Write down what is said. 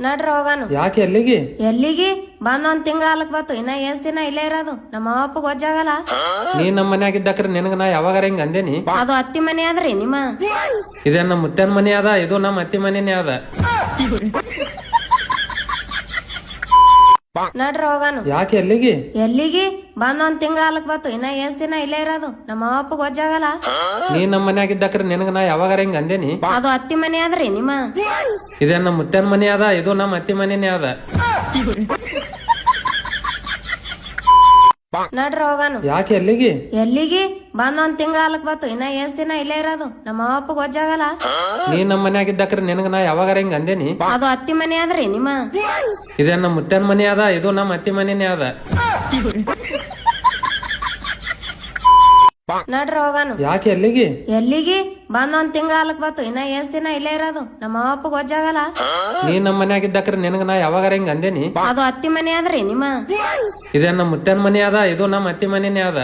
ನಡ್ರಿ ಹೋಗಾನು. ಯಾಕೆ ಎಲ್ಲಿಗೆ? ಎಲ್ಲಿಗೆ ಬಂದ್ ಒಂದ್ ತಿಂಗಳ ಹಾಲಕ್ ಬತ್ತು. ಇನ್ನ ಎಷ್ಟ್ ದಿನ ಇಲ್ಲೇ ಇರೋದು? ನಮ್ಮ ಅಪ್ಪಗ್ ಗೊಜ್ಜಾಗಲ್ಲ. ನೀ ನಮ್ಮ ಮನ್ಯಾಗಿದ್ದಕ್ರ ನಿನಗ ನಾ ಯಾವಾಗಾರ ಹಿಂಗ ಅಂದೇನಿ? ಅದು ಅತ್ತಿ ಮನೆ ಆದ್ರಿ ನಿಮ್ಮ. ಇದೇ ನಮ್ಮ ಮುತ್ತನ ಮನೆ ಅದ, ಇದು ನಮ್ಮ ಅತ್ತಿ ಮನೆನೇ ಅದ. ನಡ್ರಿ ಹೋಗಾನು. ಯಾಕೆ ಎಲ್ಲಿಗೆ? ಎಲ್ಲಿಗೆ ಬಂದ್ ಒಂದ್ ತಿಂಗಳ ಹಾಲಕ್ ಬತ್ತು. ಇನ್ನ ಎಷ್ಟ್ ದಿನ ಇಲ್ಲೇ ಇರೋದು? ನಮ್ಮ ಅಪ್ಪಗ್ ಗೊಜ್ಜಾಗಲ್ಲ. ನೀ ನಮ್ಮ ಮನ್ಯಾಗಿದ್ದಕ್ರ ನಿನಗ ನಾ ಯಾವಾಗಾರ ಹಿಂಗ ಅಂದೇನಿ? ಅದು ಅತ್ತಿ ಮನೆ ಆದ್ರಿ ನಿಮ್ಮ. ಇದೇ ನಮ್ಮ ಮುತ್ತನ ಮನೆ ಅದ, ಇದು ನಮ್ಮ ಅತ್ತಿ ಮನೆನೇ ಅದ. ನಡ್ರಿ ಹೋಗಾನು. ಯಾಕೆ ಎಲ್ಲಿಗೆ? ಎಲ್ಲಿಗೆ ಬಂದ್ ಒಂದ್ ತಿಂಗಳ ಹಾಲಕ್ ಬತ್ತು. ಇನ್ನ ಎಷ್ಟ್ ದಿನ ಇಲ್ಲೇ ಇರೋದು? ನಮ್ಮ ಅಪ್ಪಗ್ ಗೊಜ್ಜಾಗಲ್ಲ. ನೀ ನಮ್ಮ ಮನ್ಯಾಗಿದ್ದಕ್ರ ನಿನಗ ನಾ ಯಾವಾಗಾರ ಹಿಂಗ ಅಂದೇನಿ? ಅದು ಅತ್ತಿ ಮನೆ ಆದ್ರಿ ನಿಮ್ಮ. ಇದೇ ನಮ್ಮ ಮುತ್ತನ ಮನೆ ಅದ, ಇದು ನಮ್ಮ ಅತ್ತಿ ಮನೆನೇ ಅದ. ನಡ್ರಿ ಹೋಗಾನು. ಯಾಕೆ ಎಲ್ಲಿಗೆ? ಎಲ್ಲಿಗೆ ಬಂದ್ ಒಂದ್ ತಿಂಗಳ ಹಾಲಕ್ ಬತ್ತು. ಇನ್ನ ಎಷ್ಟ್ ದಿನ ಇಲ್ಲೇ ಇರೋದು? ನಮ್ಮ ಅಪ್ಪಗ್ ಗೊಜ್ಜಾಗಲ್ಲ. ನೀ ನಮ್ಮ ಮನ್ಯಾಗಿದ್ದಕ್ರ ನಿನಗ ನಾ ಯಾವಾಗಾರ ಹಿಂಗ ಅಂದೇನಿ? ಅದು ಅತ್ತಿ ಮನೆ ಆದ್ರಿ ನಿಮ್ಮ. ಇದೇ ನಮ್ಮ ಮುತ್ತನ ಮನೆ ಅದ, ಇದು ನಮ್ಮ ಅತ್ತಿ ಮನೆನೇ ಅದ.